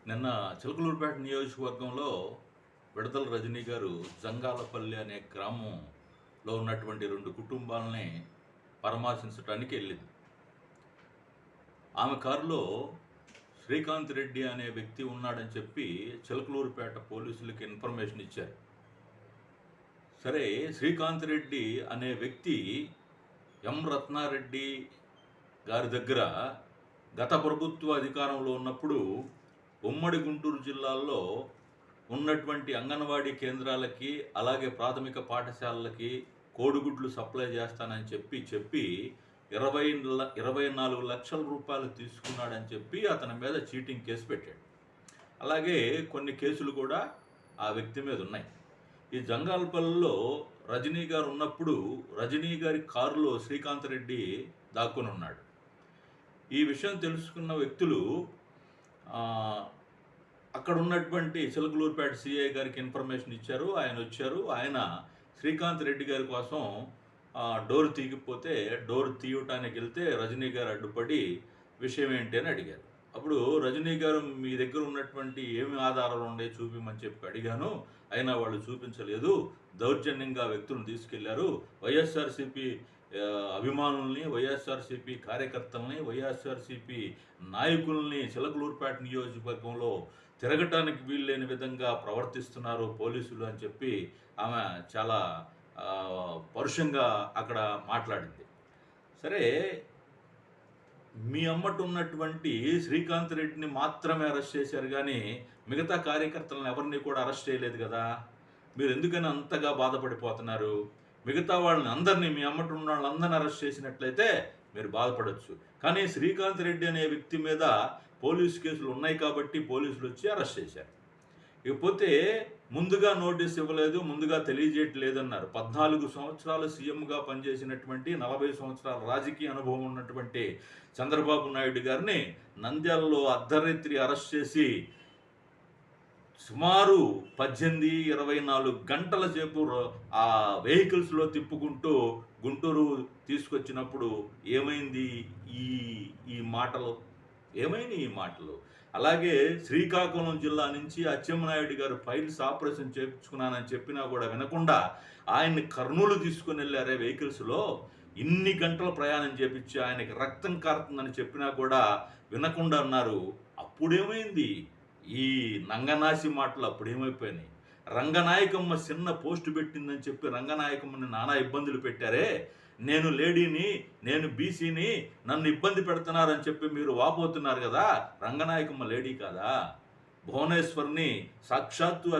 నిన్న చిలకలూరిపేట నియోజకవర్గంలో విడదల రజనీ గారు జంగాలపల్లి అనే గ్రామంలో ఉన్నటువంటి 2 కుటుంబాలని పరామర్శించడానికి వెళ్ళింది. ఆమె కారులో శ్రీకాంత్ రెడ్డి అనే వ్యక్తి ఉన్నాడని చెప్పి చిలకలూరిపేట పోలీసులకి ఇన్ఫర్మేషన్ ఇచ్చారు. సరే, శ్రీకాంత్ రెడ్డి అనే వ్యక్తి ఎం రత్నారెడ్డి గారి దగ్గర గత ప్రభుత్వ అధికారంలో ఉన్నప్పుడు ఉమ్మడి గుంటూరు జిల్లాల్లో ఉన్నటువంటి అంగన్వాడీ కేంద్రాలకి, అలాగే ప్రాథమిక పాఠశాలలకి కోడిగుడ్లు సప్లై చేస్తానని చెప్పి 24 లక్షల రూపాయలు తీసుకున్నాడని చెప్పి అతని మీద చీటింగ్ కేసు పెట్టాడు. అలాగే కొన్ని కేసులు కూడా ఆ వ్యక్తి మీద ఉన్నాయి. ఈ జంగాలపల్లిలో రజనీ గారు ఉన్నప్పుడు రజనీ గారి కారులో శ్రీకాంత్ రెడ్డి దాక్కుని ఉన్నాడు. ఈ విషయం తెలుసుకున్న వ్యక్తులు అక్కడ ఉన్నటువంటి చిలకలూరిపేట సిఐ గారికి ఇన్ఫర్మేషన్ ఇచ్చారు. ఆయన వచ్చారు. ఆయన శ్రీకాంత్ రెడ్డి గారి కోసం డోర్ తీయకపోతే డోర్ తీయటానికి వెళ్తే రజనీ గారు అడ్డుపడి విషయం ఏంటి అని అడిగారు. అప్పుడు రజనీ గారు, మీ దగ్గర ఉన్నటువంటి ఏమి ఆధారాలు ఉన్నాయి చూపించమని చెప్పి అడిగాను. అయినా వాళ్ళు చూపించలేదు. దౌర్జన్యంగా వ్యక్తులను తీసుకెళ్లారు. వైఎస్ఆర్సీపీ అభిమానుల్ని, వైఎస్ఆర్సీపీ కార్యకర్తల్ని, వైఎస్ఆర్సీపీ నాయకుల్ని చిలకలూరిపేట నియోజకవర్గంలో తిరగటానికి వీల్లేని విధంగా ప్రవర్తిస్తున్నారు పోలీసులు అని చెప్పి ఆమె చాలా పరుషంగా అక్కడ మాట్లాడింది. సరే, మీ అమ్మట ఉన్నటువంటి శ్రీకాంత్ రెడ్డిని మాత్రమే అరెస్ట్ చేశారు కానీ మిగతా కార్యకర్తలను ఎవరిని కూడా అరెస్ట్ చేయలేదు కదా. మీరు ఎందుకని అంతగా బాధపడిపోతున్నారు? మిగతా వాళ్ళని అందరినీ, మీ అమ్మట ఉన్న వాళ్ళందరినీ అరెస్ట్ చేసినట్లయితే మీరు బాధపడవచ్చు. కానీ శ్రీకాంత్ రెడ్డి అనే వ్యక్తి మీద పోలీసు కేసులు ఉన్నాయి కాబట్టి పోలీసులు వచ్చి అరెస్ట్ చేశారు. ఇకపోతే ముందుగా నోటీస్ ఇవ్వలేదు, ముందుగా తెలియజేయట్లేదన్నారు. 14 సంవత్సరాలు సీఎంగా పనిచేసినటువంటి, 40 సంవత్సరాల రాజకీయ అనుభవం ఉన్నటువంటి చంద్రబాబు నాయుడు గారిని నంద్యాలలో అర్ధరాత్రి అరెస్ట్ చేసి సుమారు 18-24 గంటల సేపు ఆ వెహికల్స్లో తిప్పుకుంటూ గుంటూరు తీసుకొచ్చినప్పుడు ఏమైంది ఈ మాటలు? ఏమైంది ఈ మాటలు? అలాగే శ్రీకాకుళం జిల్లా నుంచి అచ్చెన్నాయుడు గారు ఫైల్స్ ఆపరేషన్ చేయించుకున్నానని చెప్పినా కూడా వినకుండా ఆయన్ని కర్నూలు తీసుకుని వెళ్ళారే వెహికల్స్లో. ఇన్ని గంటల ప్రయాణం చేపించి ఆయనకి రక్తం కారుతుందని చెప్పినా కూడా వినకుండా అన్నారు. అప్పుడేమైంది? ఈ నంగనాసి మాటలు అప్పుడేమైపోయినాయి? రంగనాయకమ్మ చిన్న పోస్టు పెట్టిందని చెప్పి రంగనాయకమ్మని నానా ఇబ్బందులు పెట్టారే. నేను లేడీని, నేను బీసీని, నన్ను ఇబ్బంది పెడుతున్నారని చెప్పి మీరు వాపోతున్నారు కదా. రంగనాయకమ్మ లేడీ కాదా? భువనేశ్వర్ని సాక్షాత్తు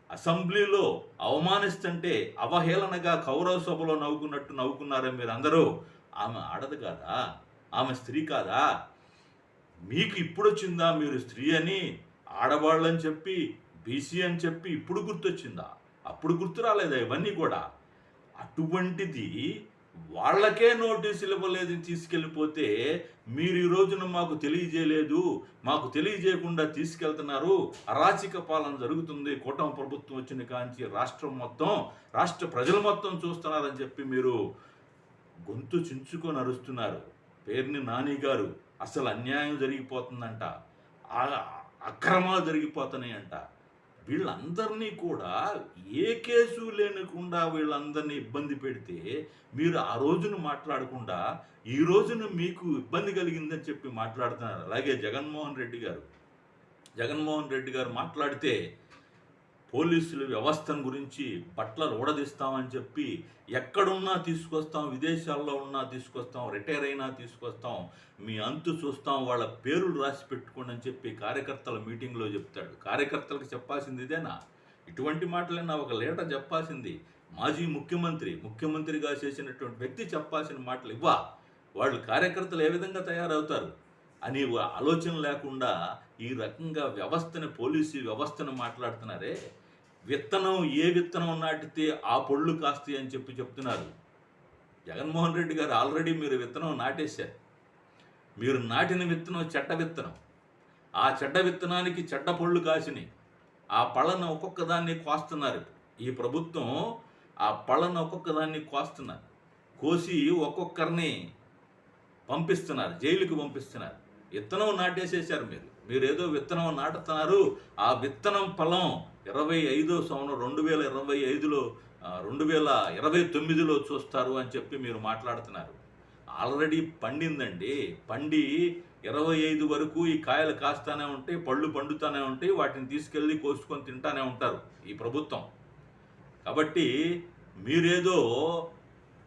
అసెంబ్లీలో అవమానిస్తుంటే అవహేళనగా కౌరవ సభలో నవ్వుకున్నట్టు నవ్వుకున్నారే మీరందరూ. ఆమె ఆడదు కాదా? ఆమె స్త్రీ కాదా? మీకు ఇప్పుడు వచ్చిందా మీరు స్త్రీ అని, ఆడవాళ్ళని చెప్పి, బీసీ అని చెప్పి ఇప్పుడు గుర్తొచ్చిందా? అప్పుడు గుర్తు రాలేదా ఇవన్నీ కూడా? అటువంటిది వాళ్ళకే నోటీసులు ఇవ్వలేదు, తీసుకెళ్ళిపోతే మీరు ఈ రోజున మాకు తెలియజేయలేదు, మాకు తెలియజేయకుండా తీసుకెళ్తున్నారు, అరాచక పాలన జరుగుతుంది, కూటమి ప్రభుత్వం వచ్చిన కాంచి రాష్ట్ర ప్రజలు మొత్తం చూస్తున్నారని చెప్పి మీరు గొంతు చించుకొని అరుస్తున్నారు. పేర్ని నాని గారు, అసలు అన్యాయం జరిగిపోతుందంట, అక్రమాలు జరిగిపోతున్నాయంట. వీళ్ళందరినీ కూడా ఏ కేసు లేనకుండా వీళ్ళందరినీ ఇబ్బంది పెడితే మీరు ఆ రోజున మాట్లాడకుండా ఈ రోజున మీకు ఇబ్బంది కలిగిందని చెప్పి మాట్లాడుతున్నారు. అలాగే జగన్మోహన్ రెడ్డి గారు మాట్లాడితే పోలీసుల వ్యవస్థను గురించి బట్టలు ఊడదీస్తామని చెప్పి ఎక్కడున్నా తీసుకొస్తాం, విదేశాల్లో ఉన్నా తీసుకొస్తాం, రిటైర్ అయినా తీసుకొస్తాం, మీ అంతు చూస్తాం, వాళ్ళ పేర్లు రాసి పెట్టుకోండి అని చెప్పి కార్యకర్తల మీటింగ్లో చెప్తాడు. కార్యకర్తలకు చెప్పాల్సింది ఇదేనా? ఇటువంటి మాటలైనా ఒక లీడర్ చెప్పాల్సింది. మాజీ ముఖ్యమంత్రిగా చేసినటువంటి వ్యక్తి చెప్పాల్సిన మాటలు ఇవ్వా? వాళ్ళు కార్యకర్తలు ఏ విధంగా తయారవుతారు అని ఆలోచన లేకుండా ఈ రకంగా పోలీసు వ్యవస్థను మాట్లాడుతున్నారే. ఏ విత్తనం నాటితే ఆ పొళ్ళు కాస్తాయి అని చెప్పి చెప్తున్నారు. జగన్మోహన్ రెడ్డి గారు ఆల్రెడీ మీరు విత్తనం నాటేశారు. మీరు నాటిన విత్తనం చెడ్డ విత్తనం. ఆ చెడ్డ విత్తనానికి చెడ్డ పళ్ళు కాసినాయి. ఆ పళ్ళను ఒక్కొక్క దాన్ని కోస్తున్నారు. ఈ ప్రభుత్వం ఆ పళ్ళను ఒక్కొక్క దాన్ని కోస్తున్నారు. కోసి ఒక్కొక్కరిని పంపిస్తున్నారు, జైలుకు పంపిస్తున్నారు. విత్తనం నాటేసేసారు మీరు. మీరేదో విత్తనం నాటుతున్నారు. ఆ విత్తనం ఫలం 25వ సంవత్సరం 2025లో 2029లో చూస్తారు అని చెప్పి మీరు మాట్లాడుతున్నారు. ఆల్రెడీ పండిందండి. పండి 25 వరకు ఈ కాయలు కాస్తానే ఉంటాయి, పళ్ళు పండుతానే ఉంటాయి. వాటిని తీసుకెళ్ళి కోసుకొని తింటానే ఉంటారు ఈ ప్రభుత్వం. కాబట్టి మీరేదో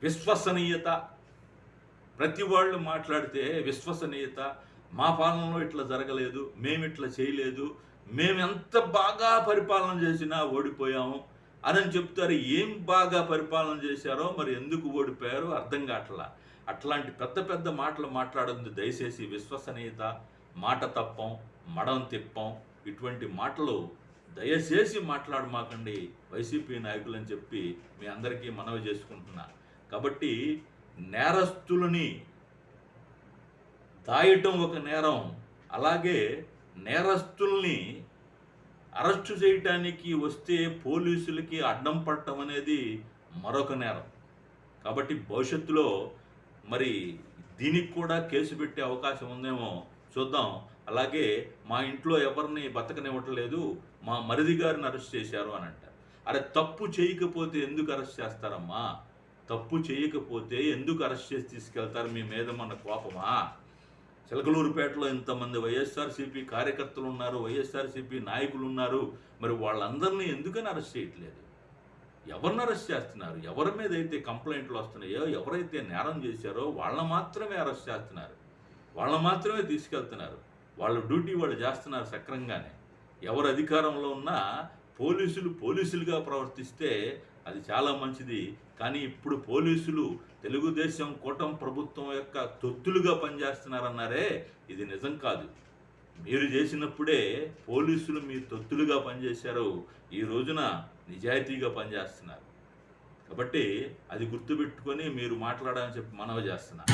విశ్వసనీయత, ప్రతి వాళ్ళు మాట్లాడితే విశ్వసనీయత, మా పాలనలో ఇట్లా జరగలేదు, మేమిట్లా చేయలేదు, మేమెంత బాగా పరిపాలన చేసినా ఓడిపోయాము అని చెప్తారు. ఏం బాగా పరిపాలన చేశారో మరి ఎందుకు ఓడిపోయారో అర్థం కావట్లా. అట్లాంటి పెద్ద పెద్ద మాటలు మాట్లాడొద్దు దయచేసి. విశ్వసనీయత, మాట తప్పం, మడం తిప్పం, ఇటువంటి మాటలు దయచేసి మాట్లాడమాకండి వైసీపీ నాయకులు అని చెప్పి మీ అందరికీ మనవి చేసుకుంటున్నా. కాబట్టి నేరస్తులని దాయటం ఒక నేరం, అలాగే నేరస్తుల్ని అరెస్టు చేయటానికి వస్తే పోలీసులకి అడ్డం పడటం అనేది మరొక నేరం. కాబట్టి భవిష్యత్తులో మరి దీనికి కూడా కేసు పెట్టే అవకాశం ఉందేమో చూద్దాం. అలాగే మా ఇంట్లో ఎవరిని బతకనివ్వట్లేదు, మా మరిది గారిని అరెస్ట్ చేశారు అని అంటారు. అరే తప్పు చేయకపోతే ఎందుకు అరెస్ట్ చేస్తారమ్మా? తప్పు చేయకపోతే ఎందుకు అరెస్ట్ చేసి తీసుకెళ్తారు? మీ మీద మన కోపమా? చిలకలూరుపేటలో ఇంతమంది వైఎస్ఆర్సీపీ కార్యకర్తలు ఉన్నారు, వైఎస్ఆర్సీపీ నాయకులు ఉన్నారు. మరి వాళ్ళందరినీ ఎందుకని అరెస్ట్ చేయట్లేదు? ఎవరిని అరెస్ట్ చేస్తున్నారు? ఎవరి మీద అయితే కంప్లైంట్లు వస్తున్నాయో, ఎవరైతే నేరం చేశారో వాళ్ళని మాత్రమే అరెస్ట్ చేస్తున్నారు, వాళ్ళని మాత్రమే తీసుకెళ్తున్నారు. వాళ్ళ డ్యూటీ వాళ్ళు చేస్తున్నారు సక్రమంగానే. ఎవరు అధికారంలో ఉన్నా పోలీసులుగా ప్రవర్తిస్తే అది చాలా మంచిది. కానీ ఇప్పుడు పోలీసులు తెలుగుదేశం కూటమి ప్రభుత్వం యొక్క తొత్తులుగా పనిచేస్తున్నారన్నారే, ఇది నిజం కాదు. మీరు చేసినప్పుడే పోలీసులు మీ తొత్తులుగా పనిచేశారు. ఈ రోజున నిజాయితీగా పనిచేస్తున్నారు. కాబట్టి అది గుర్తుపెట్టుకొని మీరు మాట్లాడాలని చెప్పి మనవి చేస్తున్నా.